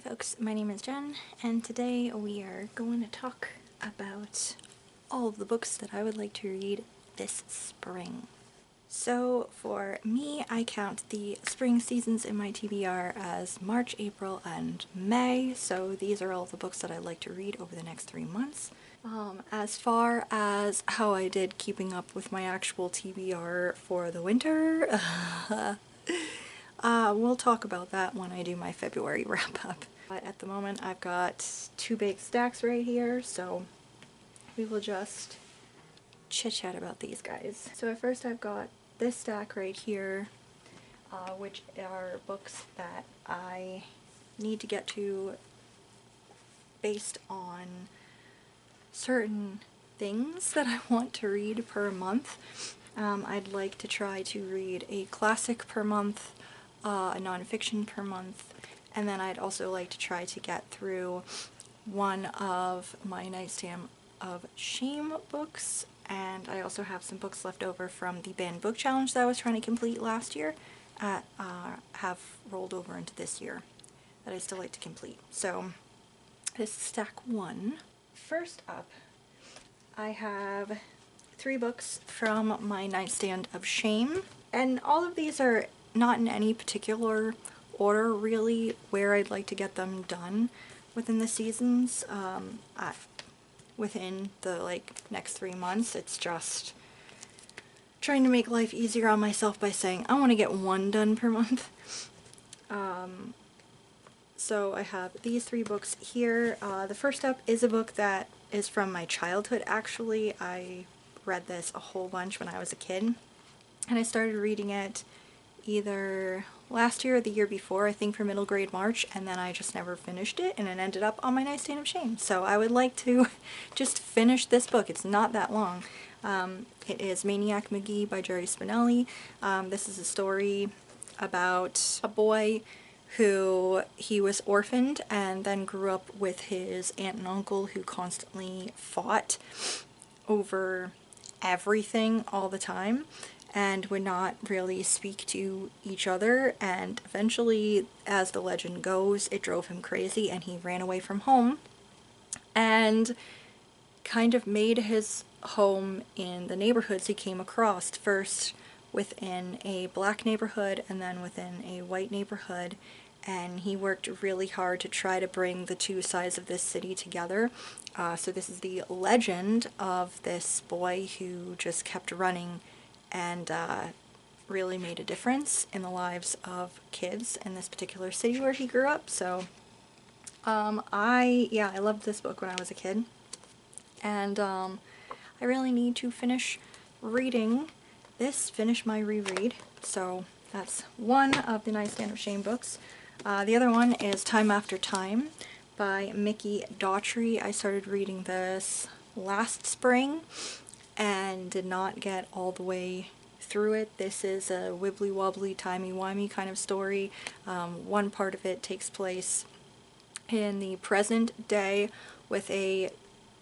folks, my name is Jen, and today we are going to talk about all of the books that I would like to read this spring. So for me, I count the spring seasons in my TBR as March, April, and May, so these are all the books that I'd like to read over the next 3 months. As far as how I did keeping up with my actual TBR for the winter, we'll talk about that when I do my February wrap-up. But at the moment I've got 2 big stacks right here, so we will just chit-chat about these guys. So at first I've got this stack right here, which are books that I need to get to based on certain things that I want to read per month. I'd like to try to read a classic per month, a nonfiction per month, and then I'd also like to try to get through one of my Nightstand of Shame books, and I also have some books left over from the Banned Book Challenge that I was trying to complete last year, have rolled over into this year that I still like to complete. So this is stack 1. First up, I have 3 books from my Nightstand of Shame, and all of these are not in any particular order really where I'd like to get them done within the seasons. Within the next 3 months, it's just trying to make life easier on myself by saying I want to get 1 done per month. So I have these 3 books here. The first up is a book that is from my childhood actually. I read this a whole bunch when I was a kid, and I started reading it either last year or the year before, I think for middle grade March, and then I just never finished it, and it ended up on my Nightstand of Shame. So I would like to just finish this book. It's not that long. It is Maniac McGee by Jerry Spinelli. This is a story about a boy who he was orphaned and then grew up with his aunt and uncle who constantly fought over everything all the time and would not really speak to each other, and eventually, as the legend goes, it drove him crazy and he ran away from home and kind of made his home in the neighborhoods he came across, first within a black neighborhood and then within a white neighborhood, and he worked really hard to try to bring the 2 sides of this city together. So this is the legend of this boy who just kept running and really made a difference in the lives of kids in this particular city where he grew up. So I loved this book when I was a kid, and I really need to finish reading this, finish my reread. So that's one of the Nightstand of Shame books. The other one is Time After Time by Mickey Daughtry. I started reading this last spring and did not get all the way through it. This is a wibbly-wobbly, timey-wimey kind of story. One part of it takes place in the present day with a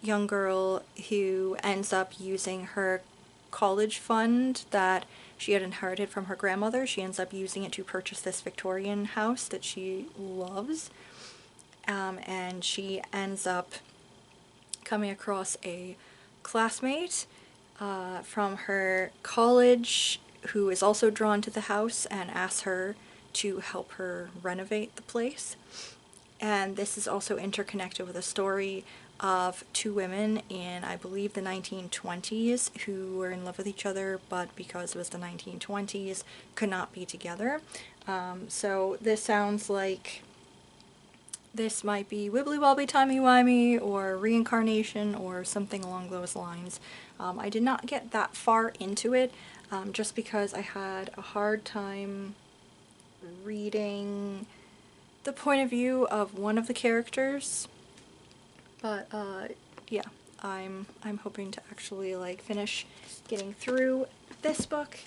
young girl who ends up using her college fund that she had inherited from her grandmother. She ends up using it to purchase this Victorian house that she loves, and she ends up coming across a classmate from her college who is also drawn to the house and asks her to help her renovate the place. And this is also interconnected with a story of 2 women in, I believe, the 1920s who were in love with each other, but because it was the 1920s, could not be together. So this sounds like this might be wibbly-wobbly, timey-wimey, or reincarnation, or something along those lines. I did not get that far into it, just because I had a hard time reading the point of view of one of the characters. But yeah, I'm hoping to actually finish getting through this book.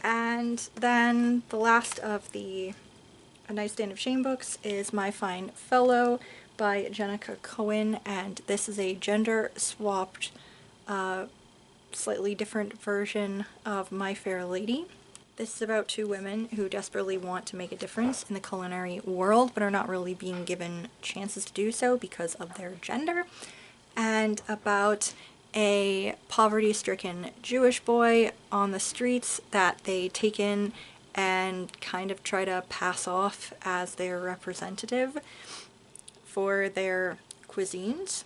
And then the last of the Nightstand of Shame books is My Fine Fellow by Jenica Cohen, and this is a gender-swapped, slightly different version of My Fair Lady. This is about two women who desperately want to make a difference in the culinary world, but are not really being given chances to do so because of their gender, and about a poverty-stricken Jewish boy on the streets that they take in and kind of try to pass off as their representative for their cuisines.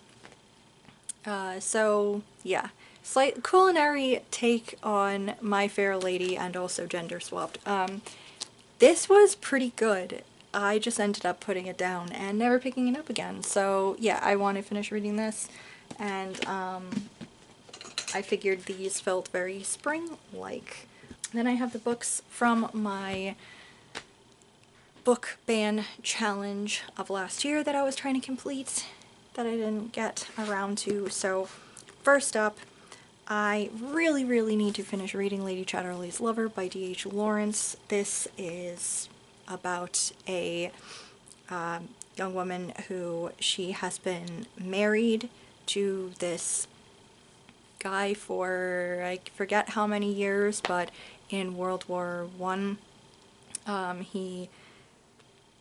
So yeah, slight culinary take on My Fair Lady and also gender swapped. This was pretty good. I just ended up putting it down and never picking it up again. So yeah, I want to finish reading this, and I figured these felt very spring-like. Then I have the books from my book ban challenge of last year that I was trying to complete that I didn't get around to. So first up, I really need to finish reading Lady Chatterley's Lover by D.H. Lawrence. This is about a young woman who she has been married to this guy for, I forget how many years, but in World War One, he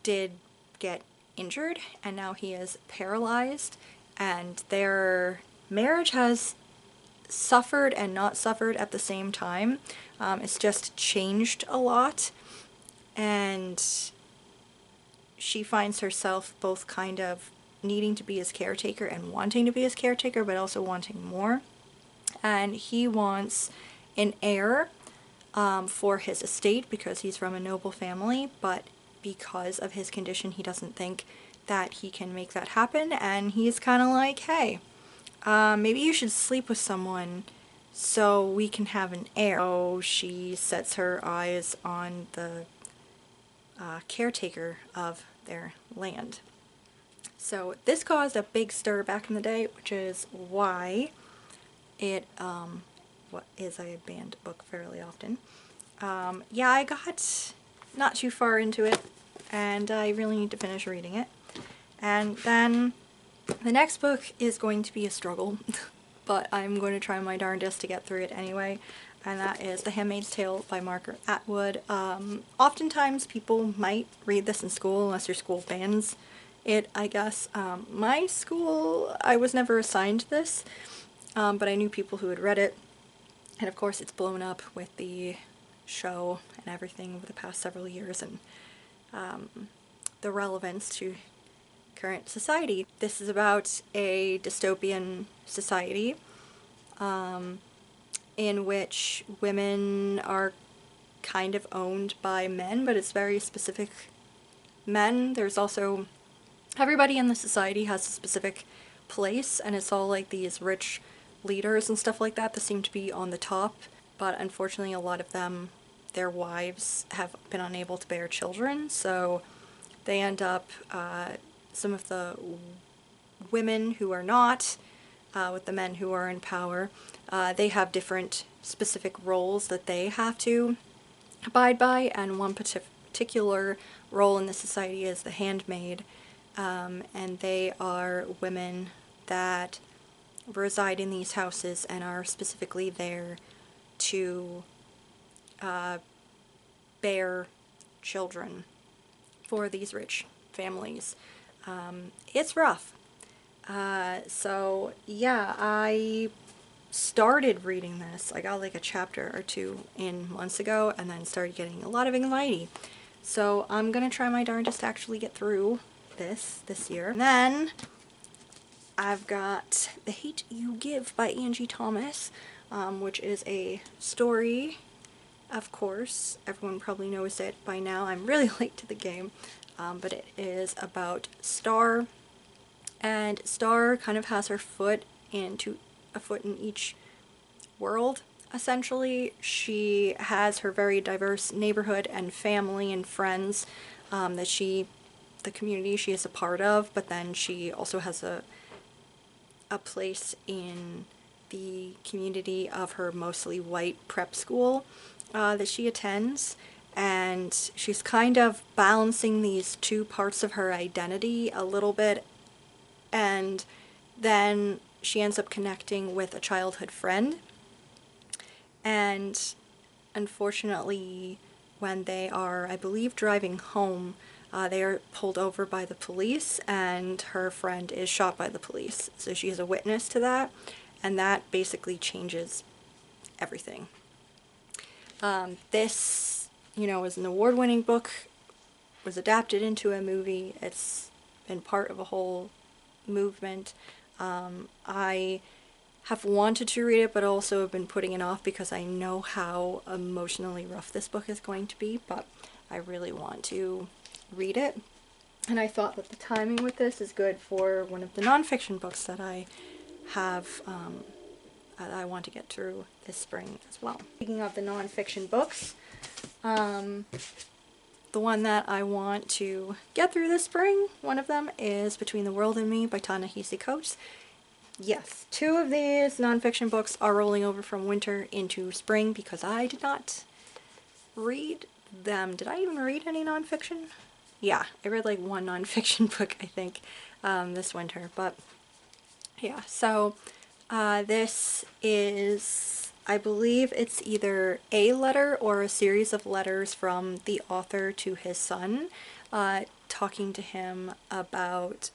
did get injured and now he is paralyzed, and their marriage has suffered and not suffered at the same time. It's just changed a lot, and she finds herself both kind of needing to be his caretaker and wanting to be his caretaker, but also wanting more. And he wants an heir for his estate because he's from a noble family, but because of his condition he doesn't think that he can make that happen, and he's kind of like, hey, maybe you should sleep with someone so we can have an heir. So she sets her eyes on the caretaker of their land. So this caused a big stir back in the day, which is why it what is a banned book fairly often. Yeah, I got not too far into it, and I really need to finish reading it. And then the next book is going to be a struggle, but I'm going to try my darndest to get through it anyway, and that is The Handmaid's Tale by Margaret Atwood. Oftentimes people might read this in school unless your school bans it, I guess. My school, I was never assigned this, but I knew people who had read it, and of course it's blown up with the show and everything over the past several years, and the relevance to current society. This is about a dystopian society in which women are kind of owned by men, but it's very specific men. There's also, everybody in the society has a specific place, and it's all like these rich leaders and stuff like that seem to be on the top, but unfortunately a lot of them, their wives have been unable to bear children, so they end up, some of the women who are not with the men who are in power, they have different specific roles that they have to abide by, and one particular role in the society is the handmaid, and they are women that reside in these houses and are specifically there to bear children for these rich families. It's rough. So yeah, I started reading this. I got like a chapter or two in months ago and then started getting a lot of anxiety. So I'm gonna try my darndest to actually get through this year. And then I've got The Hate You Give by Angie Thomas, which is a story. Of course, everyone probably knows it by now. I'm really late to the game, but it is about Star, and Star kind of has her foot in each world, essentially. She has her very diverse neighborhood and family and friends the community she is a part of, but then she also has a place in the community of her mostly white prep school that she attends, and she's kind of balancing these two parts of her identity a little bit, and then she ends up connecting with a childhood friend, and unfortunately when they are, I believe, driving home. They are pulled over by the police, and her friend is shot by the police. So she is a witness to that, and that basically changes everything. This, you know, is an award-winning book, was adapted into a movie. It's been part of a whole movement. I have wanted to read it, but also have been putting it off because I know how emotionally rough this book is going to be, but I really want to read it. And I thought that the timing with this is good for one of the nonfiction books that I have, that I want to get through this spring as well. Speaking of the nonfiction books, the one that I want to get through this spring, one of them is Between the World and Me by Ta-Nehisi Coates. Yes, 2 of these nonfiction books are rolling over from winter into spring because I did not read them. Did I even read any nonfiction? Yeah, I read like 1 nonfiction book, I think, this winter. But yeah, so this is, I believe it's either a letter or a series of letters from the author to his son, talking to him about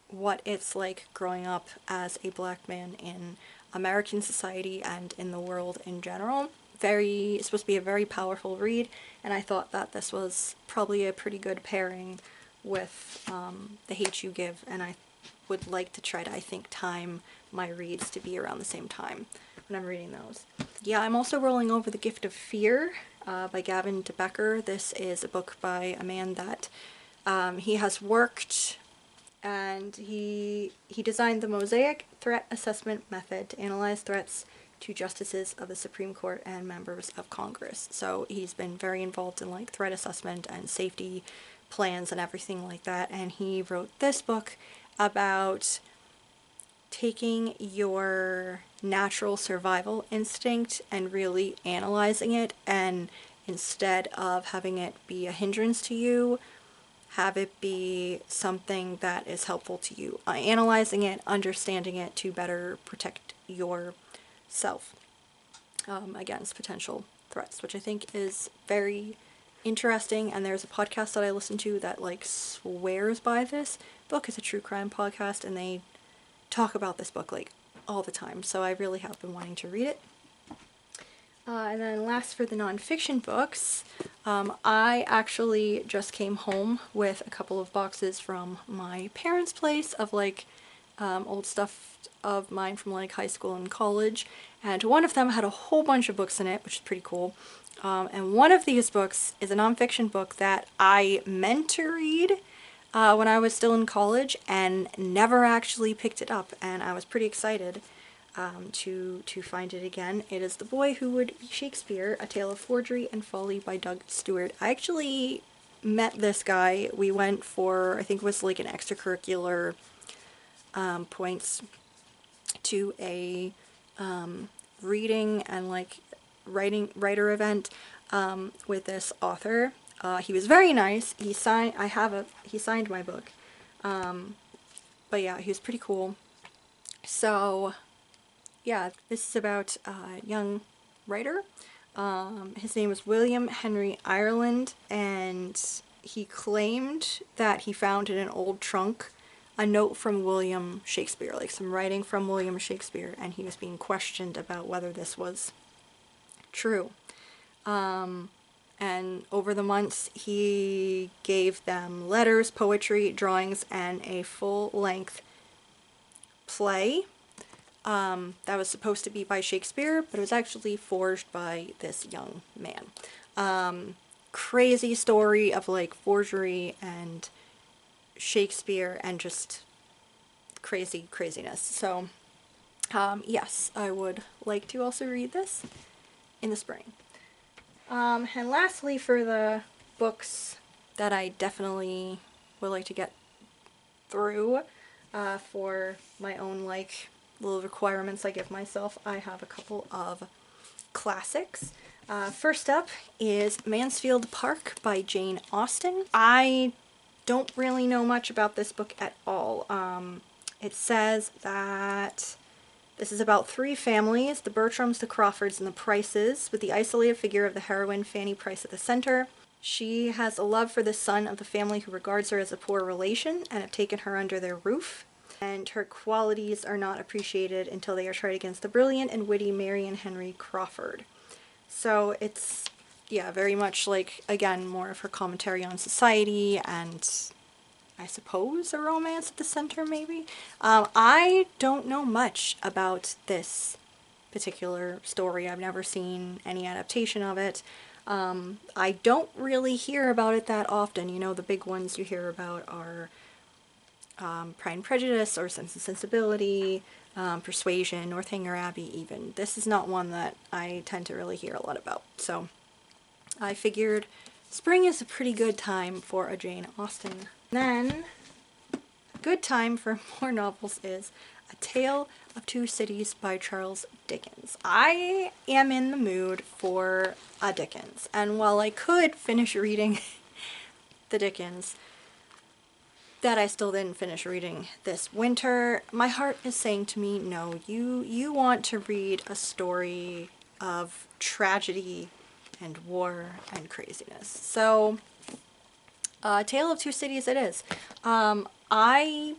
what it's like growing up as a black man in American society and in the world in general. It's supposed to be a very powerful read, and I thought that this was probably a pretty good pairing with The Hate U Give, and I would like to try to, I think, time my reads to be around the same time when I'm reading those. Yeah, I'm also rolling over The Gift of Fear by Gavin de Becker. This is a book by a man that he has worked, and he designed the Mosaic Threat Assessment Method to analyze threats to justices of the Supreme Court and members of Congress. So he's been very involved in like threat assessment and safety plans and everything like that, and he wrote this book about taking your natural survival instinct and really analyzing it, and instead of having it be a hindrance to you, have it be something that is helpful to you. Analyzing it, understanding it to better protect yourself against potential threats, which I think is very interesting. And there's a podcast that I listen to that like swears by this book. It's a true crime podcast, and they talk about this book like all the time, so I really have been wanting to read it. And then last for the nonfiction books, I actually just came home with a couple of boxes from my parents' place of like old stuff of mine from like high school and college, and one of them had a whole bunch of books in it, which is pretty cool. And one of these books is a nonfiction book that I meant to read when I was still in college and never actually picked it up, and I was pretty excited to find it again. It is The Boy Who Would Be Shakespeare, A Tale of Forgery and Folly by Doug Stewart. I actually met this guy. We went for, I think it was like an extracurricular points to a reading and like writer event with this author. He was very nice. He signed my book. But yeah, he was pretty cool. So yeah, this is about a young writer. His name was William Henry Ireland, and he claimed that he found in an old trunk a note from William Shakespeare, like some writing from William Shakespeare, and he was being questioned about whether this was true. And over the months, he gave them letters, poetry, drawings, and a full-length play that was supposed to be by Shakespeare, but it was actually forged by this young man. Crazy story of like forgery and Shakespeare and just craziness. So yes, I would like to also read this in the spring. And lastly, for the books that I definitely would like to get through for my own like little requirements I give myself, I have a couple of classics. First up is Mansfield Park by Jane Austen. I don't really know much about this book at all. It says that This is about three families, the Bertrams, the Crawfords, and the Prices, with the isolated figure of the heroine, Fanny Price, at the center. She has a love for the son of the family who regards her as a poor relation and have taken her under their roof. And her qualities are not appreciated until they are tried against the brilliant and witty Marion Henry Crawford. So it's, yeah, very much like, again, more of her commentary on society and I suppose a romance at the center, maybe? I don't know much about this particular story. I've never seen any adaptation of it. I don't really hear about it that often. You know, the big ones you hear about are Pride and Prejudice or Sense and Sensibility, Persuasion, Northanger Abbey even. This is not one that I tend to really hear a lot about. So I figured spring is a pretty good time for a Jane Austen. Then, a good time for more novels is A Tale of Two Cities by Charles Dickens. I am in the mood for a Dickens, and while I could finish reading the Dickens that I still didn't finish reading this winter, my heart is saying to me, no, you want to read a story of tragedy and war and craziness. So Tale of Two Cities it is. I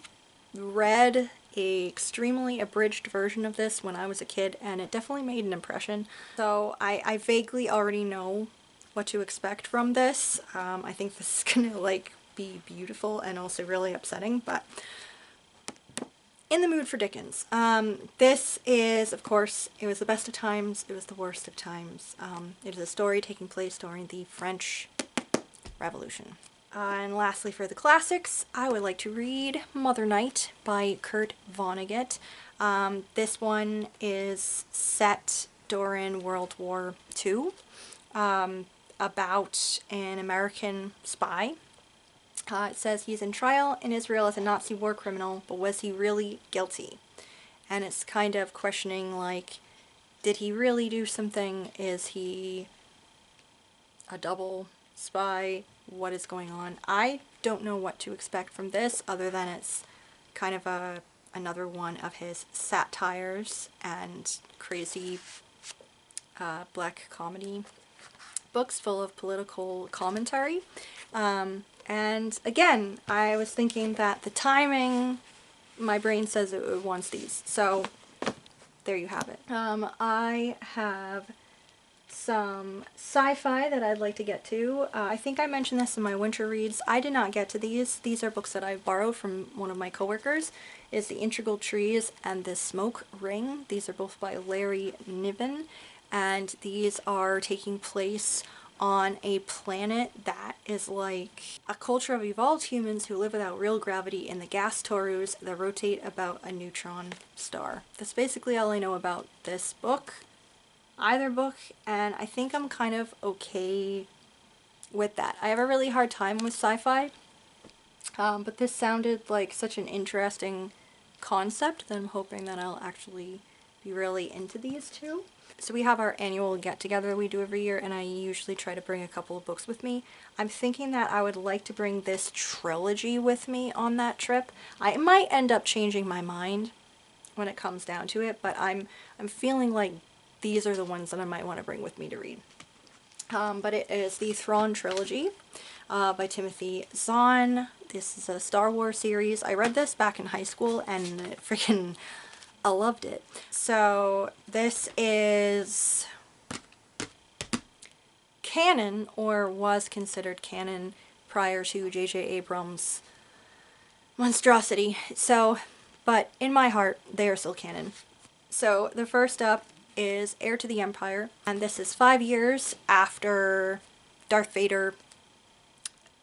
read a extremely abridged version of this when I was a kid, and it definitely made an impression. So I vaguely already know what to expect from this. I think this is gonna like be beautiful and also really upsetting, but in the mood for Dickens. This is, of course, it was the best of times, it was the worst of times. It is a story taking place during the French Revolution. And lastly, for the classics, I would like to read Mother Night by Kurt Vonnegut. This one is set during World War II, about an American spy. It says he's in trial in Israel as a Nazi war criminal, but was he really guilty? And it's kind of questioning, like, did he really do something? Is he a double spy? What is going on? I don't know what to expect from this other than it's kind of another one of his satires and crazy black comedy books full of political commentary. And again, I was thinking that the timing, my brain says it wants these, so there you have it. I have some sci-fi that I'd like to get to. I think I mentioned this in my winter reads. I did not get to these. These are books that I borrowed from one of my coworkers. It's The Integral Trees and The Smoke Ring. These are both by Larry Niven, and these are taking place on a planet that is like a culture of evolved humans who live without real gravity in the gas torus that rotate about a neutron star. That's basically all I know about this book. Either book, and I think I'm kind of okay with that. I have a really hard time with sci-fi, but this sounded like such an interesting concept that I'm hoping that I'll actually be really into these two. So we have our annual get-together we do every year, and I usually try to bring a couple of books with me. I'm thinking that I would like to bring this trilogy with me on that trip. I might end up changing my mind when it comes down to it, but I'm feeling like these are the ones that I might want to bring with me to read. But it is the Thrawn trilogy by Timothy Zahn. This is a Star Wars series. I read this back in high school and I loved it. So this is canon, or was considered canon prior to J.J. Abrams' monstrosity. So, but in my heart, they are still canon. So the first up is Heir to the Empire, and this is 5 years after Darth Vader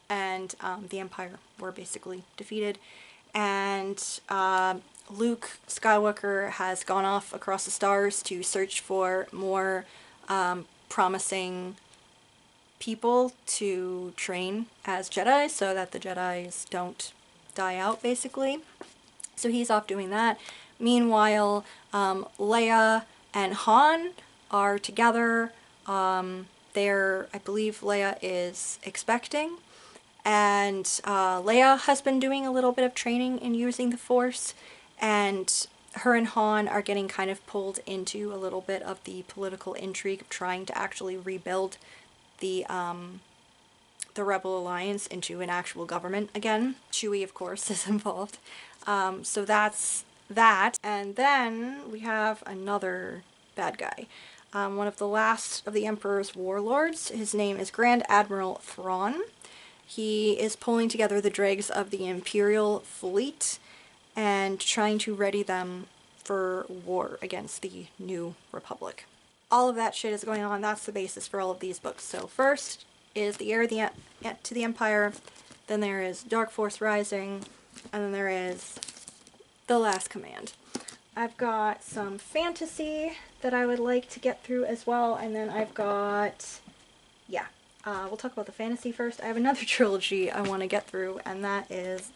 and the Empire were basically defeated, and Luke Skywalker has gone off across the stars to search for more promising people to train as Jedi so that the Jedis don't die out, basically. So he's off doing that. Meanwhile, Leia and Han are together. I believe Leia is expecting, and Leia has been doing a little bit of training in using the Force, and her and Han are getting kind of pulled into a little bit of the political intrigue of trying to actually rebuild the Rebel Alliance into an actual government again. Chewie, of course, is involved. So that's that. And then we have another bad guy. One of the last of the Emperor's warlords. His name is Grand Admiral Thrawn. He is pulling together the dregs of the Imperial fleet and trying to ready them for war against the New Republic. All of that shit is going on. That's the basis for all of these books. So first is the Heir to the Empire, then there is Dark Force Rising, and then there is The Last Command. I've got some fantasy that I would like to get through as well, and then I've got, yeah, we'll talk about the fantasy first. I have another trilogy I want to get through, and that is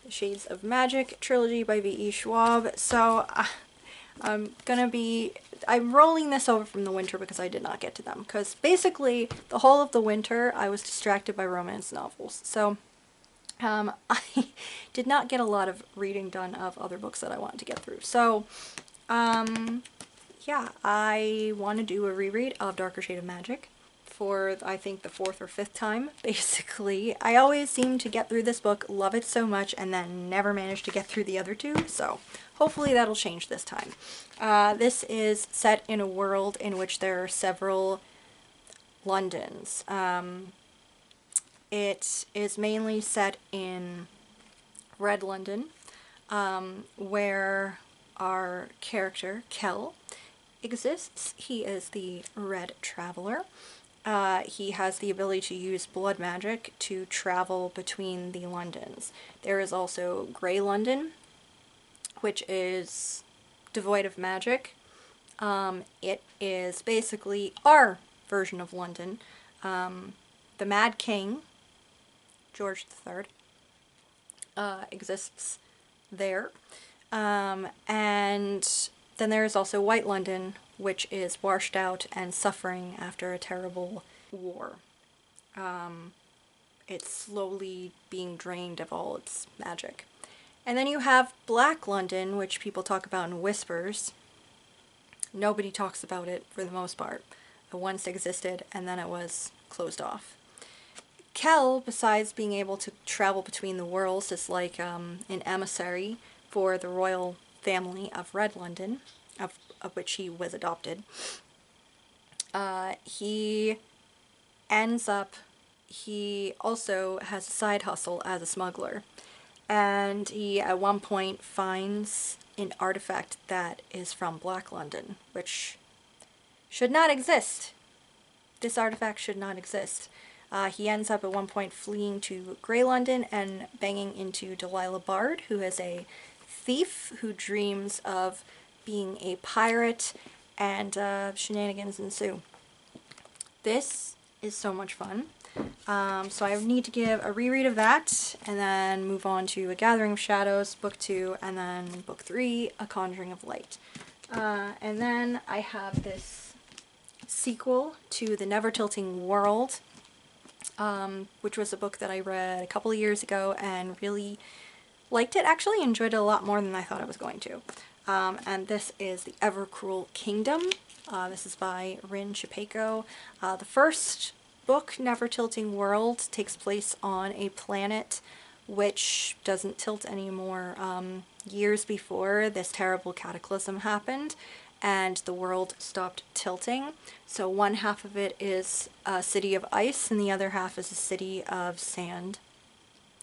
Shades of Magic trilogy by V.E. Schwab. So I'm rolling this over from the winter because I did not get to them. Because basically the whole of the winter I was distracted by romance novels. So I did not get a lot of reading done of other books that I wanted to get through. So yeah, I want to do a reread of Darker Shade of Magic for, I think, the 4th or 5th time, basically. I always seem to get through this book, love it so much, and then never manage to get through the other two, so hopefully that'll change this time. This is set in a world in which there are several Londons. It is mainly set in Red London, where our character, Kel, exists. He is the Red Traveler. He has the ability to use blood magic to travel between the Londons. There is also Grey London, which is devoid of magic. It is basically our version of London. The Mad King, George III, exists there. And then there is also White London, which is washed out and suffering after a terrible war. It's slowly being drained of all its magic. And then you have Black London, which people talk about in whispers. Nobody talks about it for the most part. It once existed and then it was closed off. Kel, besides being able to travel between the worlds, is like an emissary for the royal family of Red London, of which he was adopted. He also has a side hustle as a smuggler, and he at one point finds an artifact that is from Black London, which should not exist. This artifact should not exist. He ends up at one point fleeing to Grey London and banging into Delilah Bard, who is a thief who dreams of being a pirate, and shenanigans ensue. This is so much fun. So I need to give a reread of that, and then move on to A Gathering of Shadows, Book 2, and then Book 3, A Conjuring of Light. And then I have this sequel to The Never Tilting World, which was a book that I read a couple of years ago and really liked it. Actually enjoyed it a lot more than I thought I was going to. And this is The Ever Cruel Kingdom. This is by Rin Chipeko. The first book, Never Tilting World, takes place on a planet which doesn't tilt anymore. Years before this terrible cataclysm happened and the world stopped tilting. So one half of it is a city of ice and the other half is a city of sand.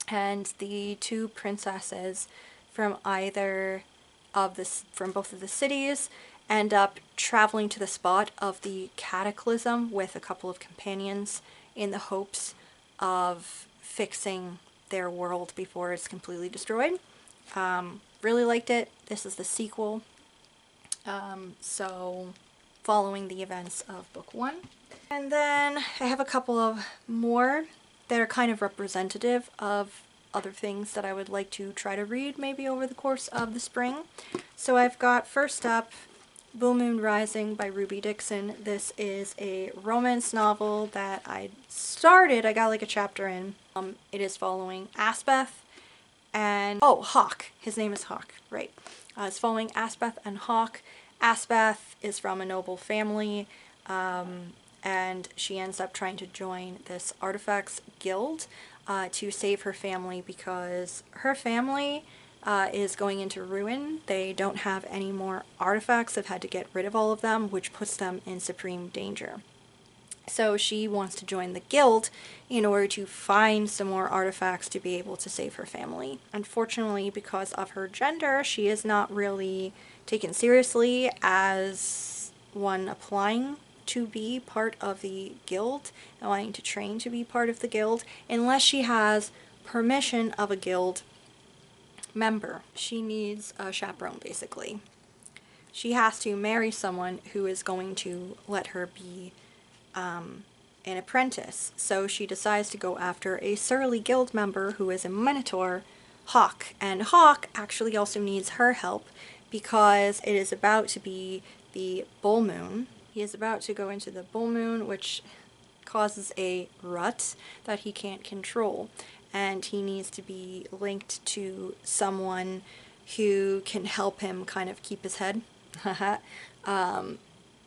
And the two princesses from from both of the cities end up traveling to the spot of the cataclysm with a couple of companions in the hopes of fixing their world before it's completely destroyed. Really liked it. This is the sequel. So following the events of book 1. And then I have a couple of more that are kind of representative of other things that I would like to try to read maybe over the course of the spring. So I've got first up Bull Moon Rising by Ruby Dixon. This is a romance novel that I got like a chapter in. It is following Aspeth And, oh, Hawk. His name is Hawk, right. It's following Aspeth and Hawk. Aspeth is from a noble family, and she ends up trying to join this artifacts guild to save her family because her family is going into ruin. They don't have any more artifacts. They've had to get rid of all of them, which puts them in supreme danger. So she wants to join the guild in order to find some more artifacts to be able to save her family. Unfortunately, because of her gender, she is not really taken seriously as one applying to be part of the guild and wanting to train to be part of the guild unless she has permission of a guild member. She needs a chaperone, basically. She has to marry someone who is going to let her be an apprentice. So she decides to go after a surly guild member who is a minotaur, Hawk. And Hawk actually also needs her help because it is about to be the full moon. He is about to go into the full moon, which causes a rut that he can't control. And he needs to be linked to someone who can help him kind of keep his head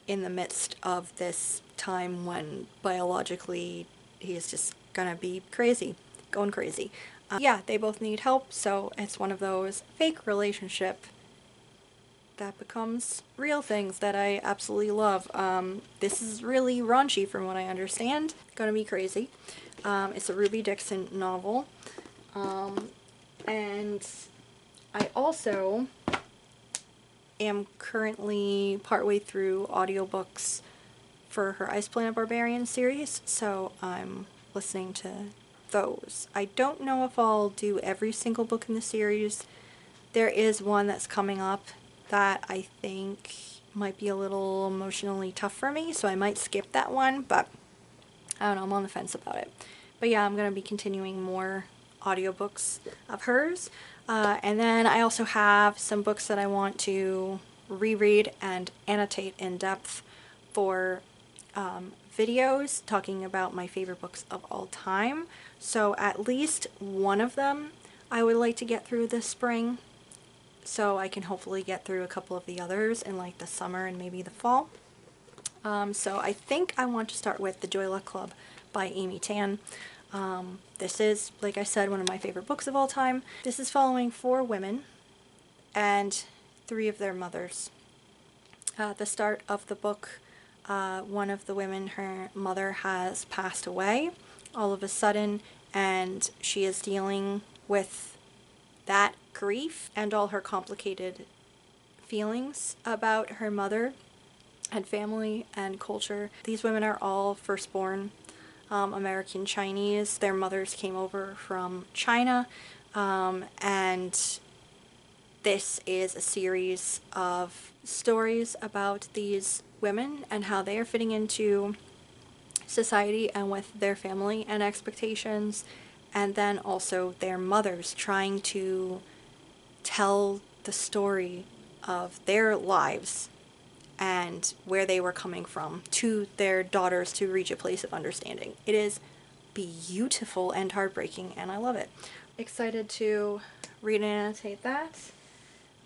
in the midst of this time when biologically he is just gonna be crazy, going crazy. Yeah, they both need help, so it's one of those fake relationship that becomes real things that I absolutely love. This is really raunchy from what I understand. Gonna be crazy. It's a Ruby Dixon novel. And I also am currently partway through audiobooks for her Ice Planet Barbarian series, so I'm listening to those. I don't know if I'll do every single book in the series. There is one that's coming up that I think might be a little emotionally tough for me, so I might skip that one, but I don't know, I'm on the fence about it. But yeah, I'm going to be continuing more audiobooks of hers. And then I also have some books that I want to reread and annotate in depth for videos talking about my favorite books of all time. So at least one of them I would like to get through this spring, so I can hopefully get through a couple of the others in like the summer and maybe the fall. So I think I want to start with The Joy Luck Club by Amy Tan. This is, like I said, one of my favorite books of all time. This is following 4 women and 3 of their mothers. At the start of the book, one of the women, her mother has passed away all of a sudden, and she is dealing with that grief and all her complicated feelings about her mother and family and culture. These women are all firstborn American Chinese. Their mothers came over from China, and this is a series of stories about these women and how they are fitting into society and with their family and expectations, and then also their mothers trying to tell the story of their lives and where they were coming from to their daughters to reach a place of understanding. It is beautiful and heartbreaking, and I love it. Excited to read and annotate that.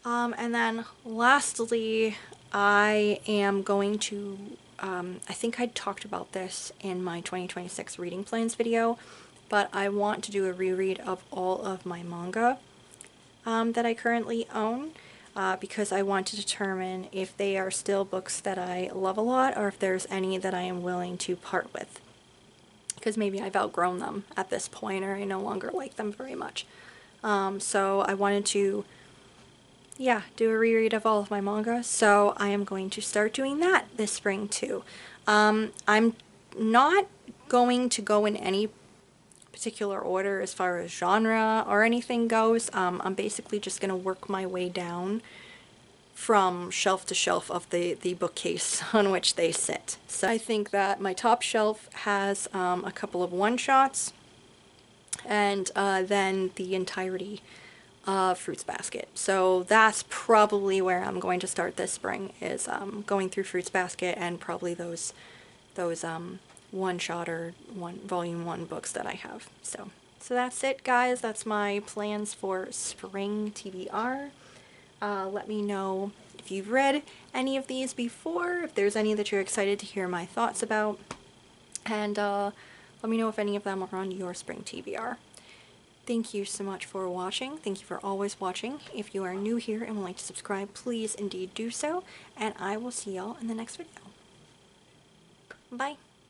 And then lastly, I am going to, I think I talked about this in my 2026 reading plans video, but I want to do a reread of all of my manga that I currently own. Because I want to determine if they are still books that I love a lot or if there's any that I am willing to part with. Because maybe I've outgrown them at this point or I no longer like them very much. So I wanted to, yeah, do a reread of all of my manga. So I am going to start doing that this spring too. I'm not going to go in any particular order as far as genre or anything goes. I'm basically just going to work my way down from shelf to shelf of the bookcase on which they sit. So I think that my top shelf has a couple of one-shots, and then the entirety of Fruits Basket. So that's probably where I'm going to start this spring, is going through Fruits Basket and probably those one-shot or volume 1 books that I have. So So that's it, guys. That's my plans for spring TBR. Let me know if you've read any of these before, if there's any that you're excited to hear my thoughts about, and let me know if any of them are on your spring TBR. Thank you so much for watching. Thank you for always watching. If you are new here and would like to subscribe, please indeed do so, and I will see y'all in the next video. Bye!